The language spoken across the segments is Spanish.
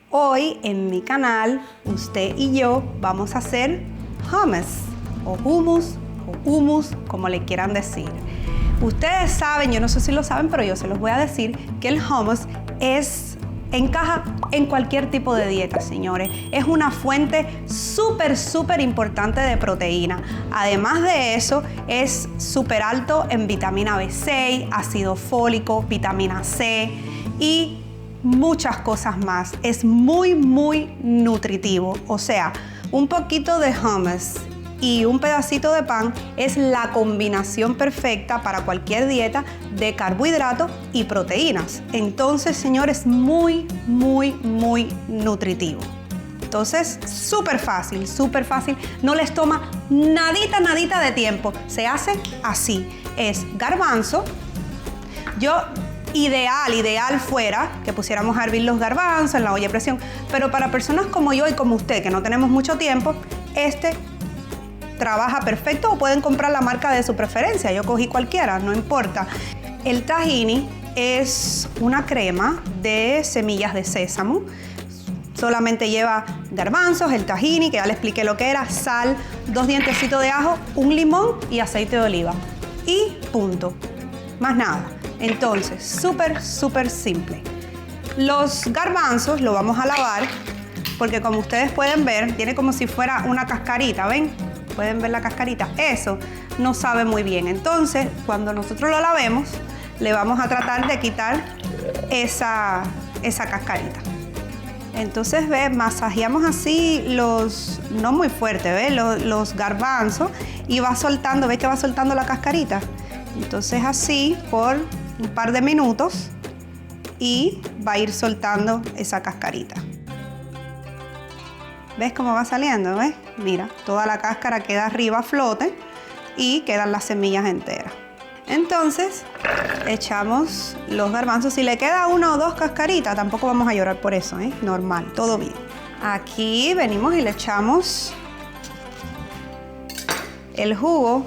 Hoy en mi canal, usted y yo vamos a hacer hummus o hummus, como le quieran decir. Ustedes saben, yo no sé si lo saben, pero yo se los voy a decir, que el hummus encaja en cualquier tipo de dieta, señores. Es una fuente súper importante de proteína. Además de eso, es súper alto en vitamina B6, ácido fólico, vitamina C y muchas cosas más. Es muy nutritivo. O sea, un poquito de hummus y un pedacito de pan es la combinación perfecta para cualquier dieta de carbohidratos y proteínas. Entonces, señores, muy nutritivo. Entonces, súper fácil. No les toma nadita de tiempo. Se hace así. Es garbanzo. Ideal fuera que pusiéramos a hervir los garbanzos en la olla de presión. Pero para personas como yo y como usted, que no tenemos mucho tiempo, trabaja perfecto, o pueden comprar la marca de su preferencia. Yo cogí cualquiera, no importa. El tahini es una crema de semillas de sésamo. Solamente lleva garbanzos, el tahini, que ya le expliqué lo que era, sal, 2 dientecitos de ajo, un limón y aceite de oliva. Y punto. Más nada. Entonces, súper simple. Los garbanzos los vamos a lavar porque, como ustedes pueden ver, tiene como si fuera una cascarita, ¿ven? Pueden ver la cascarita. Eso no sabe muy bien. Entonces, cuando nosotros lo lavemos, le vamos a tratar de quitar esa cascarita. Entonces, ve, masajeamos así no muy fuerte, ve, los garbanzos, y va soltando, ve que va soltando la cascarita. Entonces, así por un par de minutos, y va a ir soltando esa cascarita. ¿Ves cómo va saliendo? ¿Ves? Mira, toda la cáscara queda arriba a flote y quedan las semillas enteras. Entonces, echamos los garbanzos. Si le queda 1 o 2 cascaritas, tampoco vamos a llorar por eso, ¿eh? Normal, todo bien. Aquí venimos y le echamos el jugo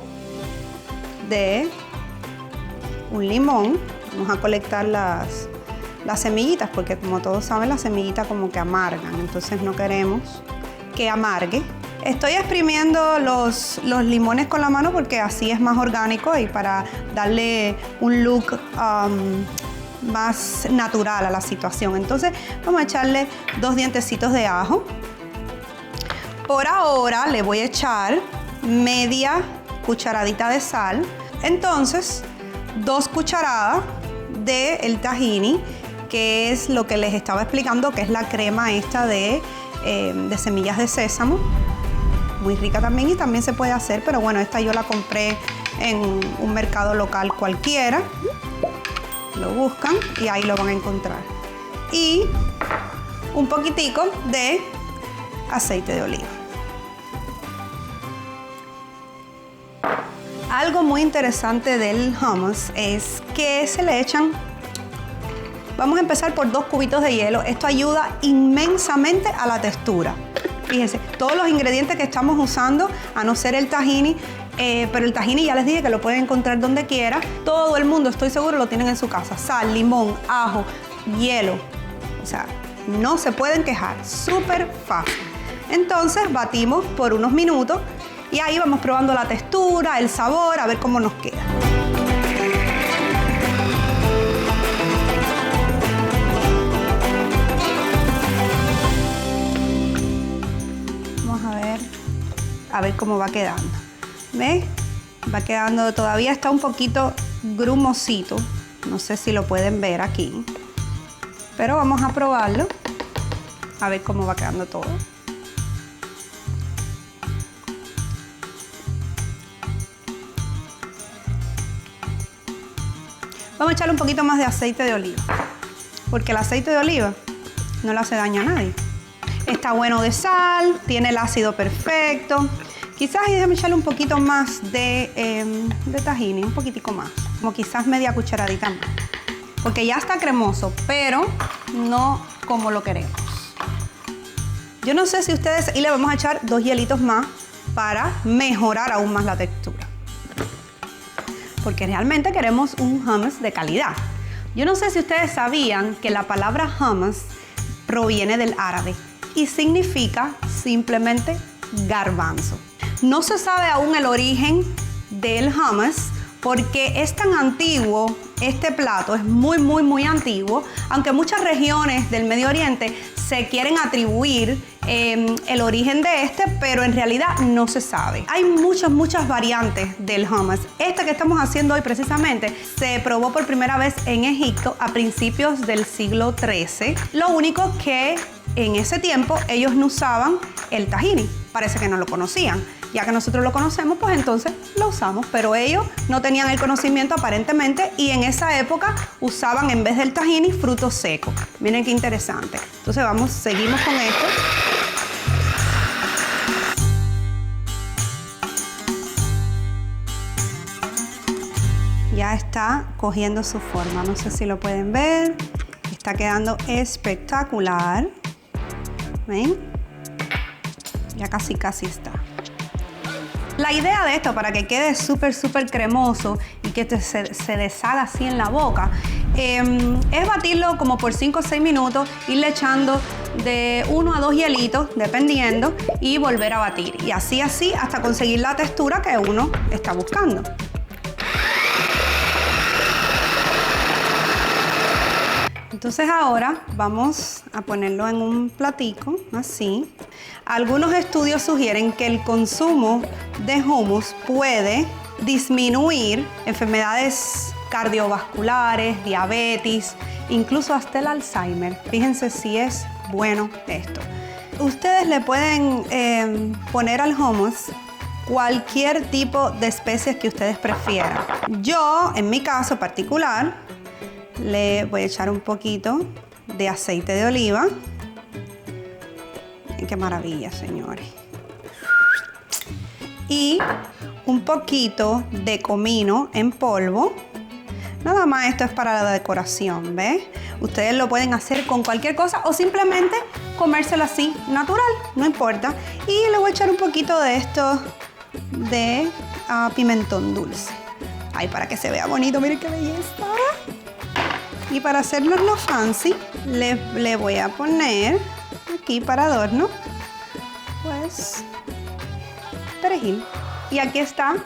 de un limón. Vamos a colectar las semillitas, porque como todos saben, las semillitas como que amargan. Entonces no queremos que amargue. Estoy exprimiendo los limones con la mano porque así es más orgánico y para darle un look más natural a la situación. Entonces vamos a echarle 2 dientecitos de ajo. Por ahora le voy a echar media cucharadita de sal. Entonces 2 cucharadas del tahini, que es lo que les estaba explicando, que es la crema esta de semillas de sésamo. Muy rica también, y también se puede hacer, pero bueno, esta yo la compré en un mercado local cualquiera. Lo buscan y ahí lo van a encontrar. Y un poquitico de aceite de oliva. Algo muy interesante del hummus es que se le echan, vamos a empezar por 2 cubitos de hielo. Esto ayuda inmensamente a la textura. Fíjense, todos los ingredientes que estamos usando, a no ser el tahini, pero el tahini ya les dije que lo pueden encontrar donde quiera. Todo el mundo, estoy seguro, lo tienen en su casa. Sal, limón, ajo, hielo. O sea, no se pueden quejar. Súper fácil. Entonces batimos por unos minutos y ahí vamos probando la textura, el sabor, a ver cómo nos queda. A ver cómo va quedando. ¿Ves? Va quedando, todavía está un poquito grumosito. No sé si lo pueden ver aquí. Pero vamos a probarlo. A ver cómo va quedando todo. Vamos a echarle un poquito más de aceite de oliva, porque el aceite de oliva no le hace daño a nadie. Está bueno de sal, tiene el ácido perfecto. Quizás déjame echarle un poquito más de tahini, un poquitico más, como quizás media cucharadita más, porque ya está cremoso, pero no como lo queremos. Yo no sé si ustedes, y le vamos a echar 2 hielitos más para mejorar aún más la textura, porque realmente queremos un hummus de calidad. Yo no sé si ustedes sabían que la palabra hummus proviene del árabe y significa simplemente garbanzo. No se sabe aún el origen del hummus porque es tan antiguo, este plato es muy antiguo, aunque muchas regiones del Medio Oriente se quieren atribuir el origen de este, pero en realidad no se sabe. Hay muchas variantes del hummus. Esta que estamos haciendo hoy precisamente se probó por primera vez en Egipto a principios del siglo XIII. Lo único que en ese tiempo ellos no usaban el tahini. Parece que no lo conocían. Ya que nosotros lo conocemos, pues entonces lo usamos. Pero ellos no tenían el conocimiento aparentemente y en esa época usaban en vez del tahini frutos secos. Miren qué interesante. Entonces seguimos con esto. Ya está cogiendo su forma. No sé si lo pueden ver. Está quedando espectacular. ¿Ven? Ya casi está. La idea de esto, para que quede súper cremoso y que se deshaga así en la boca, es batirlo como por 5 o 6 minutos, irle echando de 1 a 2 hielitos, dependiendo, y volver a batir. Y así hasta conseguir la textura que uno está buscando. Entonces ahora vamos a ponerlo en un platico, así. Algunos estudios sugieren que el consumo de hummus puede disminuir enfermedades cardiovasculares, diabetes, incluso hasta el Alzheimer. Fíjense si es bueno esto. Ustedes le pueden poner al hummus cualquier tipo de especies que ustedes prefieran. Yo, en mi caso particular, le voy a echar un poquito de aceite de oliva. ¡Qué maravilla, señores! Y un poquito de comino en polvo. Nada más esto es para la decoración, ¿ves? Ustedes lo pueden hacer con cualquier cosa o simplemente comérselo así, natural, no importa. Y le voy a echar un poquito de esto de pimentón dulce. Ay, para que se vea bonito, miren qué belleza. Y para hacernos lo fancy, le voy a poner aquí para adorno, pues, perejil. Y aquí está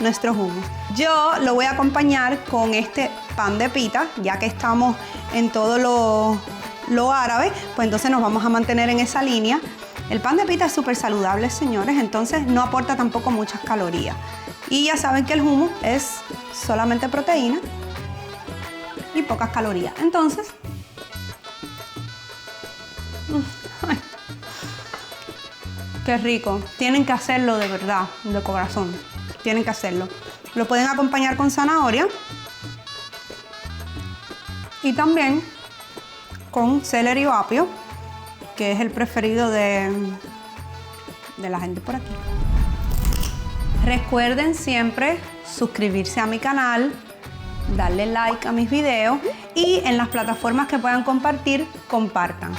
nuestro hummus. Yo lo voy a acompañar con este pan de pita, ya que estamos en todo lo árabe, pues entonces nos vamos a mantener en esa línea. El pan de pita es súper saludable, señores, entonces no aporta tampoco muchas calorías. Y ya saben que el hummus es solamente proteína y pocas calorías. Entonces, ay, qué rico. Tienen que hacerlo de verdad, de corazón. Tienen que hacerlo. Lo pueden acompañar con zanahoria y también con celery o apio, que es el preferido de la gente por aquí. Recuerden siempre suscribirse a mi canal, darle like a mis videos y en las plataformas que puedan compartir, compartan.